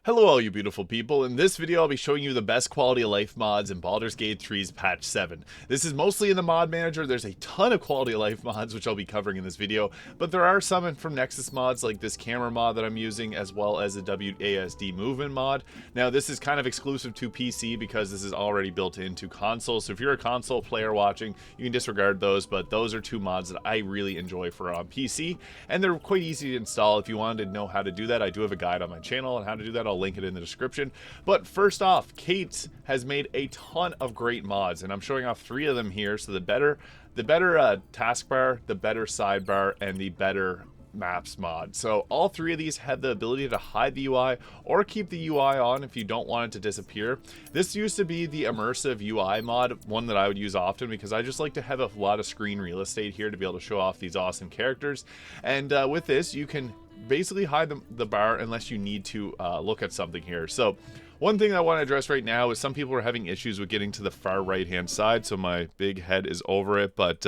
Hello all you beautiful people. In this video I'll be showing you the best quality of life mods in Baldur's Gate 3's patch 7. This is mostly in the mod manager. There's a ton of quality of life mods which I'll be covering in this video, but there are some from Nexus mods like this camera mod that I'm using, as well as the WASD movement mod. Now this is kind of exclusive to PC because this is already built into console, so if you're a console player watching you can disregard those, but those are two mods that I really enjoy for on PC, and they're quite easy to install. If you wanted to know how to do that, I do have a guide on my channel on how to do that. I'll link it in the description. But first off, Caites has made a ton of great mods, and I'm showing off 3 of them here. So the better taskbar, the better sidebar, and the better maps mod. So all 3 of these have the ability to hide the UI or keep the UI on if you don't want it to disappear. This used to be the immersive UI mod, one that I would use often because I just like to have a lot of screen real estate here to be able to show off these awesome characters. And with this you can basically hide the bar unless you need to look at something here. So one thing I want to address right now is some people are having issues with getting to the far right hand side, so my big head is over it, but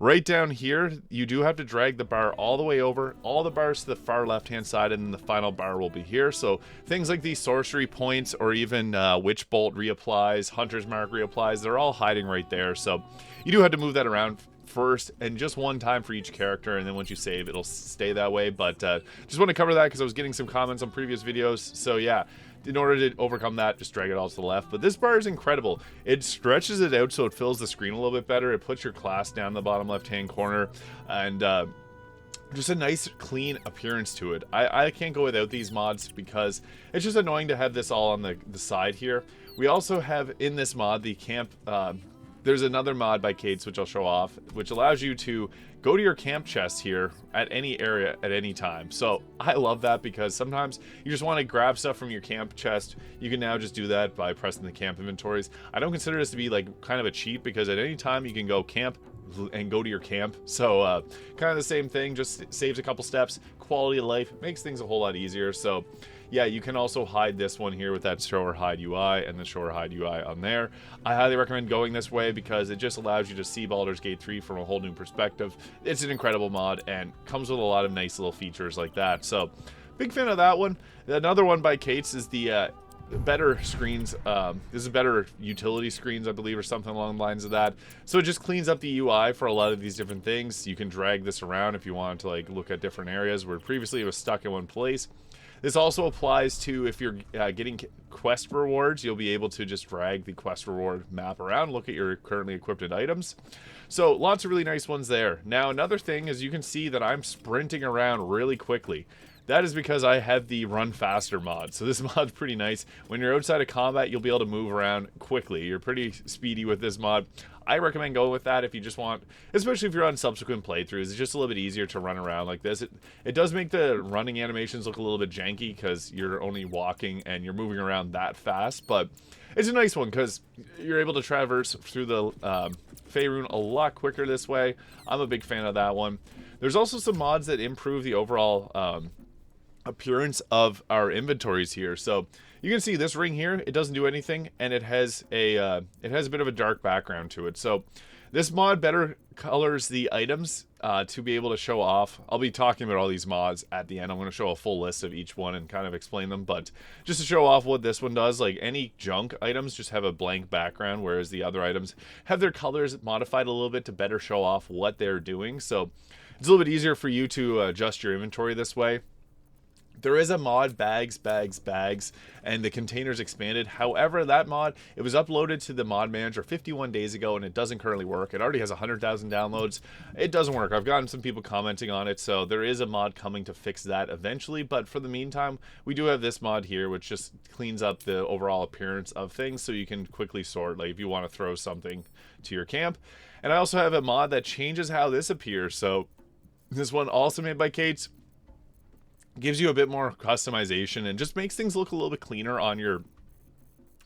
right down here you do have to drag the bar all the way over, all the bars to the far left hand side, and then the final bar will be here. So things like these sorcery points or even witch bolt reapplies, hunter's mark reapplies, they're all hiding right there. So you do have to move that around first and just one time for each character, and then once you save it'll stay that way. But just want to cover that because I was getting some comments on previous videos. So yeah, in order to overcome that, just drag it all to the left. But this bar is incredible. It stretches it out so it fills the screen a little bit better. It puts your class down in the bottom left hand corner, and just a nice clean appearance to it. I can't go without these mods because it's just annoying to have this all on the side here. We also have in this mod the camp there's another mod by Caites which I'll show off, which allows you to go to your camp chest here at any area at any time. So I love that because sometimes you just want to grab stuff from your camp chest. You can now just do that by pressing the camp inventories. I don't consider this to be like kind of a cheat because at any time you can go camp and go to your camp. So kind of the same thing, just saves a couple steps, quality of life, makes things a whole lot easier. So yeah, you can also hide this one here with that show or hide UI and the show or hide UI on there. I highly recommend going this way because it just allows you to see Baldur's Gate 3 from a whole new perspective. It's an incredible mod and comes with a lot of nice little features like that. So big fan of that one. Another one by Caites is the better screens. This is better utility screens, I believe, or something along the lines of that. So it just cleans up the UI for a lot of these different things. You can drag this around if you want to like look at different areas where previously it was stuck in one place. This also applies to if you're getting quest rewards. You'll be able to just drag the quest reward map around, look at your currently equipped items. So lots of really nice ones there. Now another thing is you can see that I'm sprinting around really quickly. That is because I have the run faster mod. So this mod's pretty nice. When you're outside of combat, you'll be able to move around quickly. You're pretty speedy with this mod. I recommend going with that if you just want, especially if you're on subsequent playthroughs. It's just a little bit easier to run around like this. It does make the running animations look a little bit janky because you're only walking and you're moving around that fast, but it's a nice one because you're able to traverse through the Faerun a lot quicker this way. I'm a big fan of that one. There's also some mods that improve the overall appearance of our inventories here. So you can see this ring here, it doesn't do anything, and it has a bit of a dark background to it. So this mod better colors the items to be able to show off. I'll be talking about all these mods at the end. I'm going to show a full list of each one and kind of explain them, but just to show off what this one does, like any junk items just have a blank background, whereas the other items have their colors modified a little bit to better show off what they're doing. So it's a little bit easier for you to adjust your inventory this way. There is a mod, bags, and the containers expanded. However, that mod, it was uploaded to the mod manager 51 days ago, and it doesn't currently work. It already has 100,000 downloads. It doesn't work. I've gotten some people commenting on it, so there is a mod coming to fix that eventually. But for the meantime, we do have this mod here, which just cleans up the overall appearance of things, so you can quickly sort, like if you want to throw something to your camp. And I also have a mod that changes how this appears. So this one also made by Caites. Gives you a bit more customization and just makes things look a little bit cleaner on your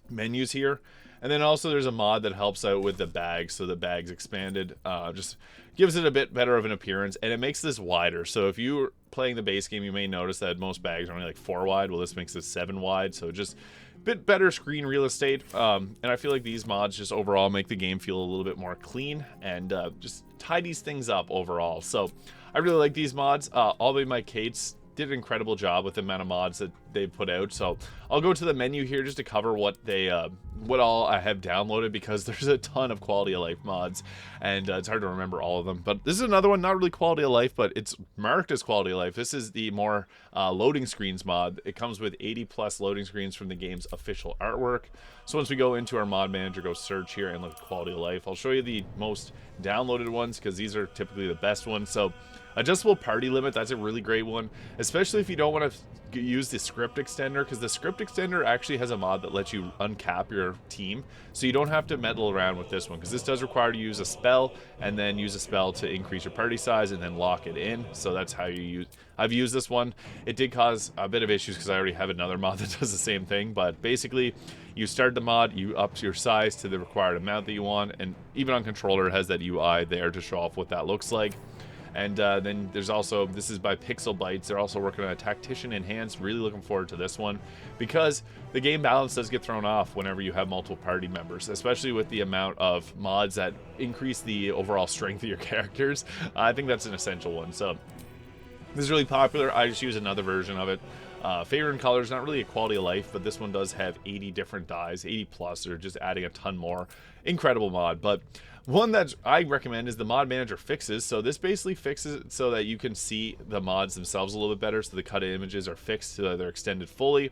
menus here. And then also there's a mod that helps out with the bags, so the bags expanded, just gives it a bit better of an appearance, and it makes this wider. So if you're playing the base game, you may notice that most bags are only like 4 wide. Well, this makes it 7 wide, so just a bit better screen real estate. And I feel like these mods just overall make the game feel a little bit more clean and just tidies things up overall. So I really like these mods. All of my Caites did an incredible job with the amount of mods that they've put out. So I'll go to the menu here just to cover what they what all I have downloaded, because there's a ton of quality of life mods, and it's hard to remember all of them. But this is another one, not really quality of life, but it's marked as quality of life. This is the more loading screens mod. It comes with 80+ loading screens from the game's official artwork. So once we go into our mod manager, go search here and look at quality of life. I'll show you the most downloaded ones because these are typically the best ones. So adjustable party limit, that's a really great one, especially if you don't want to use the script extender, because the script extender actually has a mod that lets you uncap your team, so you don't have to meddle around with this one, because this does require you to use a spell and then use a spell to increase your party size and then lock it in. So that's how you use. I've used this one. It did cause a bit of issues because I already have another mod that does the same thing, but basically you start the mod, you up your size to the required amount that you want, and even on controller it has that UI there to show off what that looks like. And then there's also, this is by Pixel Bytes. They're also working on a Tactician Enhanced. Really looking forward to this one, because the game balance does get thrown off whenever you have multiple party members, especially with the amount of mods that increase the overall strength of your characters. I think that's an essential one. So this is really popular. I just use another version of it. Favorite in colors, not really a quality of life, but this one does have 80 different dyes, 80+. They're just adding a ton more. Incredible mod. But one that I recommend is the mod manager fixes. So this basically fixes it so that you can see the mods themselves a little bit better. So the cut images are fixed so that they're extended fully.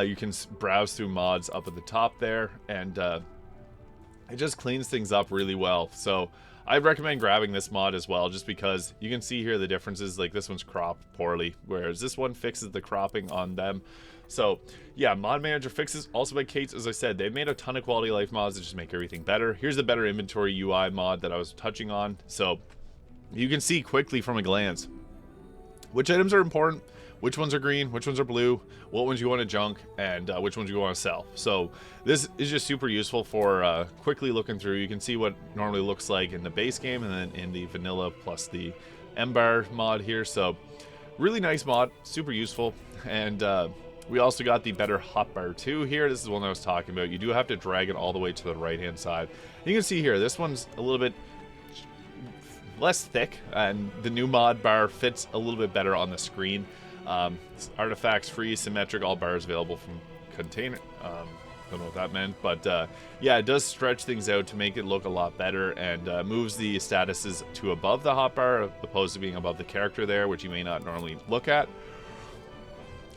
You can browse through mods up at the top there, and it just cleans things up really well. So I recommend grabbing this mod as well, just because you can see here the differences. Like this one's cropped poorly, whereas this one fixes the cropping on them. So yeah, mod manager fixes, also by Caites. As I said, they've made a ton of quality of life mods to just make everything better. Here's the better inventory UI mod that I was touching on. So you can see quickly from a glance which items are important, which ones are green, which ones are blue, what ones you want to junk, and which ones you want to sell. So this is just super useful for quickly looking through. You can see what normally looks like in the base game and then in the vanilla plus the M-bar mod here. So really nice mod, super useful. And we also got the better hotbar 2 here. This is the one I was talking about. You do have to drag it all the way to the right-hand side. You can see here, this one's a little bit less thick, and the new mod bar fits a little bit better on the screen. Artifacts free, symmetric, all bars available from container. Don't know what that meant, but yeah, it does stretch things out to make it look a lot better, and moves the statuses to above the hotbar, opposed to being above the character there, which you may not normally look at.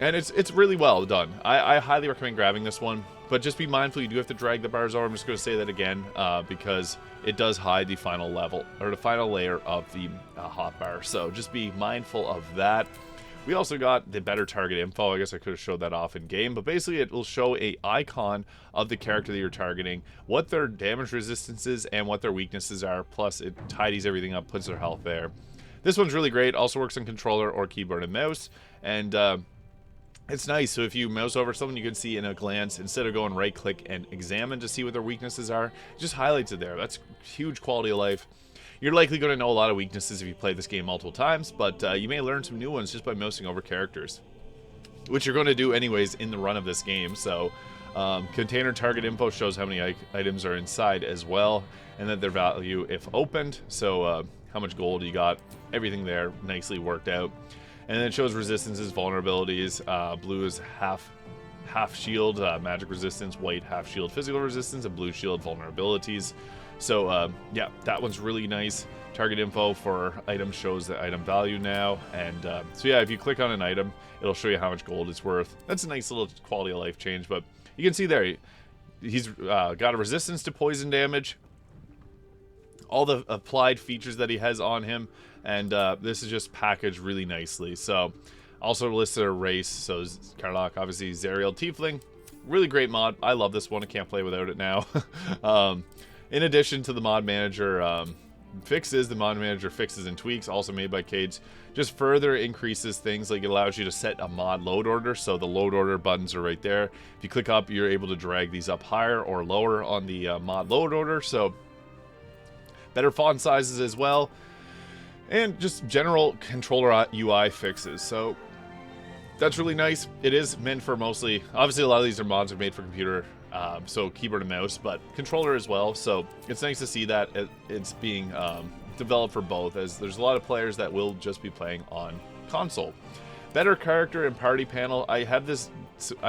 And it's really well done. I highly recommend grabbing this one, but just be mindful you do have to drag the bars over. I'm just going to say that again, because it does hide the final level, or the final layer of the hotbar. So just be mindful of that. We also got the better target info. I guess I could have showed that off in game, but basically it will show a icon of the character that you're targeting, what their damage resistance is, and what their weaknesses are. Plus it tidies everything up, puts their health there. This one's really great. Also works on controller or keyboard and mouse, and it's nice. So if you mouse over something, you can see in a glance, instead of going right click and examine to see what their weaknesses are, it just highlights it there. That's huge quality of life. You're likely going to know a lot of weaknesses if you play this game multiple times, but you may learn some new ones just by mousing over characters, which you're going to do anyways in the run of this game. So container target info shows how many items are inside as well, and then their value if opened. So how much gold you got, everything there nicely worked out. And then it shows resistances, vulnerabilities. Blue is half shield, magic resistance, white half shield, physical resistance, and blue shield, vulnerabilities. So yeah, that one's really nice. Target info for items shows the item value now. And so yeah, if you click on an item, it'll show you how much gold it's worth. That's a nice little quality of life change, but you can see there, he's got a resistance to poison damage, all the applied features that he has on him, and this is just packaged really nicely. So also listed a race, so Karlach, obviously Zerial Tiefling, really great mod. I love this one. I can't play without it now. In addition to the mod manager fixes, the mod manager fixes and tweaks, also made by Caites, just further increases things. Like it allows you to set a mod load order, so the load order buttons are right there. If you click up, you're able to drag these up higher or lower on the mod load order. So better font sizes as well, and just general controller UI fixes. So that's really nice. It is meant for mostly, obviously a lot of these mods are made for computer, so keyboard and mouse, but controller as well. So it's nice to see that it's being developed for both, as there's a lot of players that will just be playing on console. Better character and party panel. I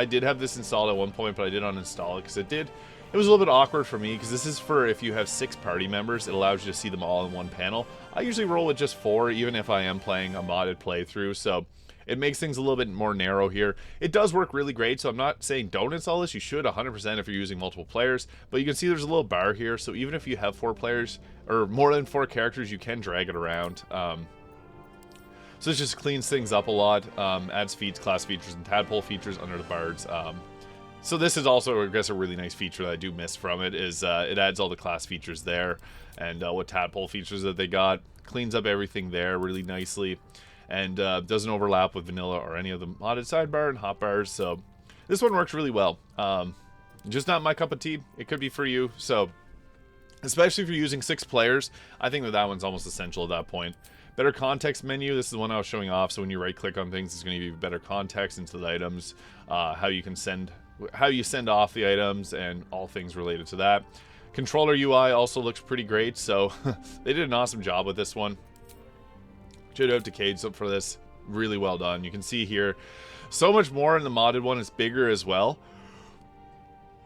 did have this installed at one point, but I did uninstall it because it was a little bit awkward for me, because this is for if you have 6 party members, it allows you to see them all in one panel. I usually roll with just 4, even if I am playing a modded playthrough, so it makes things a little bit more narrow here. It does work really great, so I'm not saying don't install this. You should 100% if you're using multiple players, but you can see there's a little bar here, so even if you have 4 players, or more than 4 characters, you can drag it around. So this just cleans things up a lot, adds feats, class features, and tadpole features under the bards. So this is also, I guess, a really nice feature that I do miss from it, is it adds all the class features there, and what tadpole features that they got. Cleans up everything there really nicely, and doesn't overlap with vanilla or any of the modded sidebar and hotbars, so this one works really well. Just not my cup of tea. It could be for you, so especially if you're using 6 players, I think that one's almost essential at that point. Better context menu. This is the one I was showing off, so when you right click on things, it's going to give you better context into the items, how you send off the items, and all things related to that. Controller UI also looks pretty great, so they did an awesome job with this one. Shout out to Caites for this. Really well done. You can see here so much more in the modded one. It's bigger as well.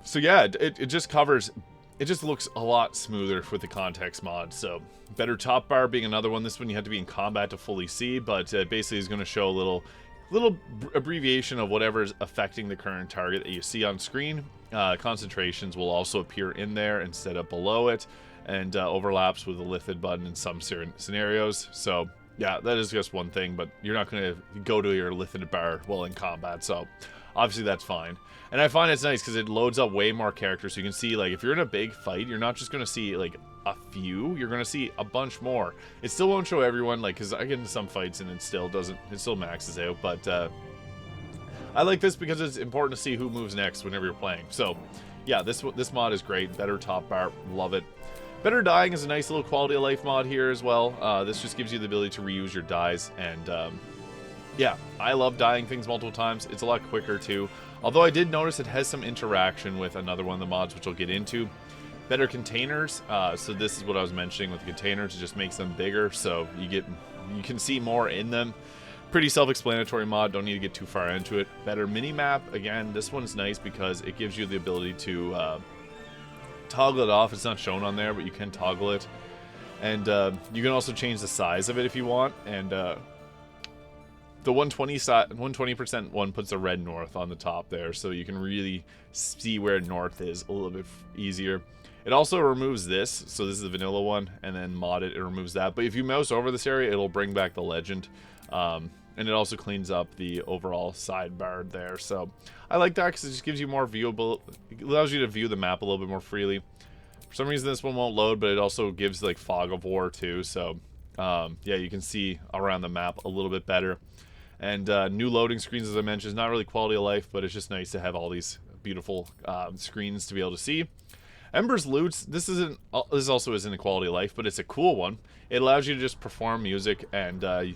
So yeah, it just covers, it just looks a lot smoother with the context mod. So better top bar being another one. This one you have to be in combat to fully see, but basically is going to show a little abbreviation of whatever is affecting the current target that you see on screen. Concentrations will also appear in there instead of below it, and overlaps with the lifted button in some scenarios. So yeah, that is just one thing, but you're not going to go to your lifted bar while in combat, so obviously that's fine. And I find it's nice because it loads up way more characters, so you can see, like, if you're in a big fight, you're not just going to see, like, a few, you're going to see a bunch more. It still won't show everyone, like, because I get into some fights and it still maxes out, but I like this because it's important to see who moves next whenever you're playing. So yeah, this mod is great. Better top bar, love it. Better dying is a nice little quality of life mod here as well. This just gives you the ability to reuse your dies, and yeah, I love dying things multiple times. It's a lot quicker too. Although I did notice it has some interaction with another one of the mods, which I'll get into. Better containers. So this is what I was mentioning with the containers. It just makes them bigger, so you can see more in them. Pretty self-explanatory mod. Don't need to get too far into it. Better mini map. Again, this one's nice because it gives you the ability to toggle it off. It's not shown on there, but you can toggle it, and you can also change the size of it if you want. And the 120% one puts a red north on the top there, so you can really see where north is a little bit easier. It also removes this, so this is the vanilla one, and then mod it removes that. But if you mouse over this area, it'll bring back the legend, and it also cleans up the overall sidebar there. So I like that because it just gives you more viewable. It allows you to view the map a little bit more freely. For some reason, this one won't load, but it also gives like fog of war too. So yeah, you can see around the map a little bit better. And new loading screens, as I mentioned, is not really quality of life, but it's just nice to have all these beautiful screens to be able to see. Ember's Loots, this also isn't a quality of life, but it's a cool one. It allows you to just perform music, and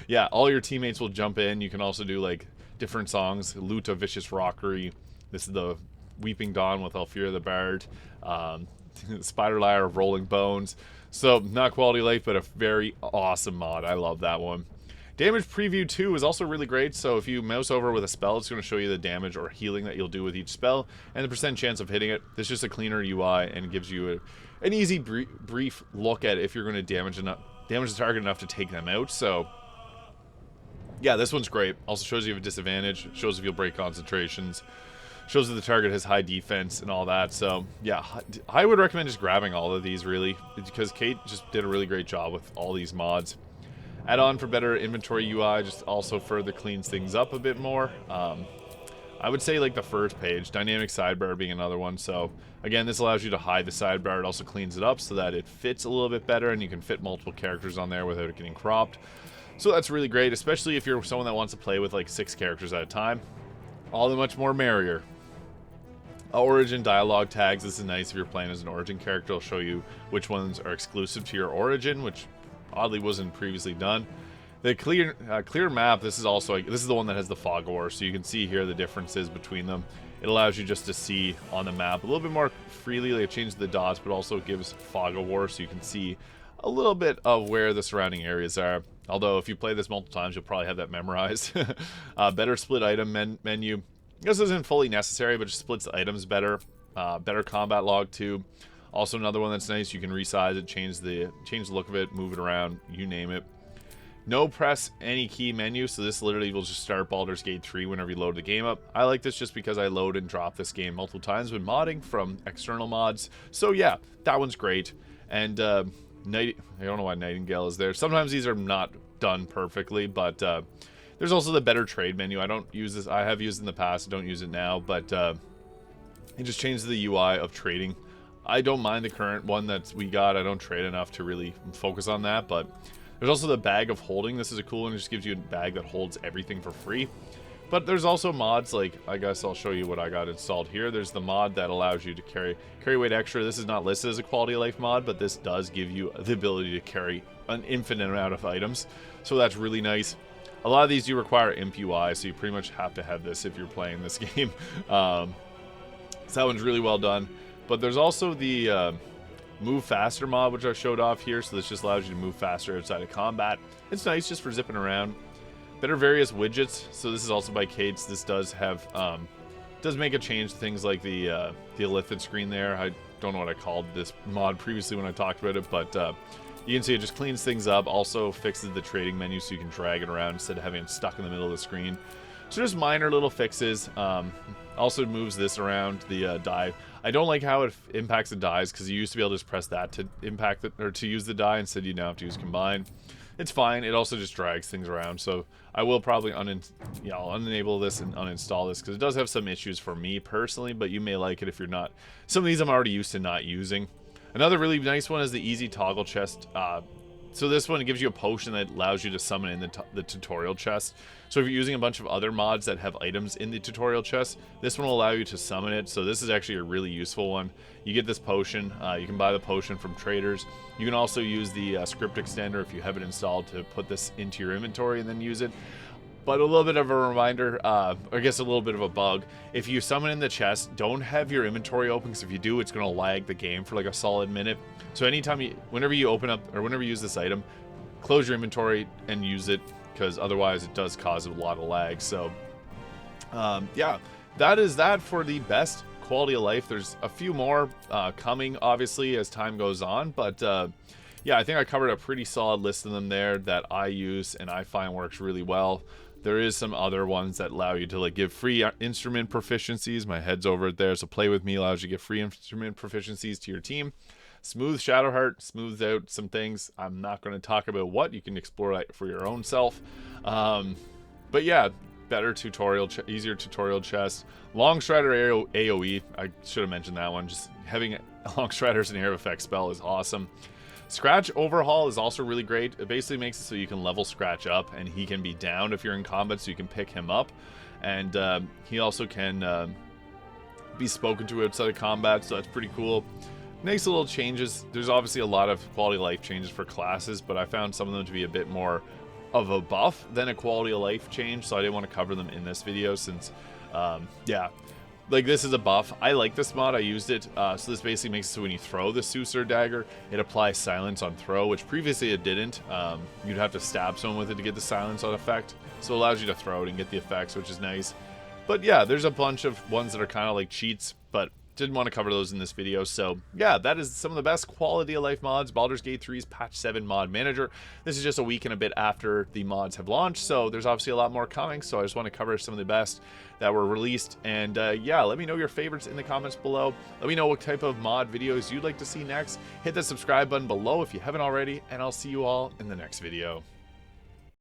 yeah, all your teammates will jump in. You can also do like different songs. Loot of Vicious Rockery. This is the Weeping Dawn with Alfira the Bard. Spider Lyre of Rolling Bones. So not quality of life, but a very awesome mod. I love that one. Damage Preview 2 is also really great, so if you mouse over with a spell, it's going to show you the damage or healing that you'll do with each spell, and the percent chance of hitting it. This is just a cleaner UI, and gives you an easy, brief look at if you're going to damage the target enough to take them out. So yeah, this one's great. Also shows you have a disadvantage, shows if you'll break concentrations, shows that the target has high defense and all that. So yeah, I would recommend just grabbing all of these, really, because Cait just did a really great job with all these mods. Add-on for better inventory UI just also further cleans things up a bit more. I would say like the first page, dynamic sidebar being another one. So again, this allows you to hide the sidebar. It also cleans it up so that it fits a little bit better, and you can fit multiple characters on there without it getting cropped. So that's really great, especially if you're someone that wants to play with like 6 characters at a time. All the much more merrier. Origin dialogue tags. This is nice if you're playing as an origin character. It'll show you which ones are exclusive to your origin, which oddly wasn't previously done. The clear map, this is the one that has the fog of war, so you can see here the differences between them. It allows you just to see on the map a little bit more freely. They changed the dots, but also gives fog of war, so you can see a little bit of where the surrounding areas are. Although if you play this multiple times, you'll probably have that memorized. Better split item menu. This isn't fully necessary, but just splits the items better. Better combat log too. Also another one that's nice, you can resize it, change the look of it, move it around, you name it. No press any key menu, so this literally will just start Baldur's Gate 3 whenever you load the game up. I like this just because I load and drop this game multiple times when modding from external mods. So yeah, that one's great. And I don't know why Nightingale is there. Sometimes these are not done perfectly, but there's also the better trade menu. I don't use this. I have used it in the past. I don't use it now, but it just changes the UI of trading. I don't mind the current one that we got. I don't trade enough to really focus on that, but there's also the bag of holding. This is a cool one. It just gives you a bag that holds everything for free. But there's also mods, like, I guess I'll show you what I got installed here. There's the mod that allows you to carry weight extra. This is not listed as a quality of life mod, but this does give you the ability to carry an infinite amount of items. So that's really nice. A lot of these do require imp UI, so you pretty much have to have this if you're playing this game. So that one's really well done. But there's also the move faster mod, which I showed off here. So this just allows you to move faster outside of combat. It's nice just for zipping around. Better various widgets. So this is also by Caites. This does have does make a change to things like the elliptic screen there. I don't know what I called this mod previously when I talked about it, but you can see it just cleans things up. Also fixes the trading menu so you can drag it around instead of having it stuck in the middle of the screen. So just minor little fixes. Also moves this around the die. I don't like how it impacts the dies because you used to be able to just press that to impact it or to use the die. Instead, you now have to use combine. It's fine. It also just drags things around. So I will probably I'll unenable this and uninstall this because it does have some issues for me personally. But you may like it if you're not. Some of these I'm already used to not using. Another really nice one is the easy toggle chest. So this one gives you a potion that allows you to summon in the tutorial chest. So if you're using a bunch of other mods that have items in the tutorial chest, this one will allow you to summon it. So this is actually a really useful one. You get this potion. You can buy the potion from traders. You can also use the script extender if you have it installed to put this into your inventory and then use it. But a little bit of a reminder, I guess a little bit of a bug. If you summon in the chest, don't have your inventory open, because if you do, it's going to lag the game for like a solid minute. So whenever you open up, or whenever you use this item, close your inventory and use it, because otherwise it does cause a lot of lag. So, yeah, that is that for the best quality of life. There's a few more coming, obviously, as time goes on, but yeah, I think I covered a pretty solid list of them there that I use and I find works really well. There is some other ones that allow you to like give free instrument proficiencies. My head's over it there. So Play With Me allows you to give free instrument proficiencies to your team. Smooth Shadowheart smooths out some things. I'm not going to talk about what. You can explore that for your own self. But yeah, better tutorial, easier tutorial chest. Long Strider AoE. I should have mentioned that one. Just having Long Strider as an area effect spell is awesome. Scratch overhaul is also really great. It basically makes it so you can level Scratch up and he can be down if you're in combat, so you can pick him up. And he also can be spoken to outside of combat, so that's pretty cool. Makes little changes. There's obviously a lot of quality of life changes for classes, but I found some of them to be a bit more of a buff than a quality of life change, so I didn't want to cover them in this video since, yeah. Like, this is a buff. I like this mod. I used it. So this basically makes it so when you throw the Susur dagger, it applies silence on throw, which previously it didn't. You'd have to stab someone with it to get the silence on effect. So it allows you to throw it and get the effects, which is nice. But yeah, there's a bunch of ones that are kind of like cheats, but didn't want to cover those in this video. So yeah, that is some of the best quality of life mods. Baldur's Gate 3's patch 7 mod manager. This is just a week and a bit after the mods have launched, so there's obviously a lot more coming. So I just want to cover some of the best that were released. And yeah, let me know your favorites in the comments below. Let me know what type of mod videos you'd like to see next. Hit that subscribe button below if you haven't already, and I'll see you all in the next video.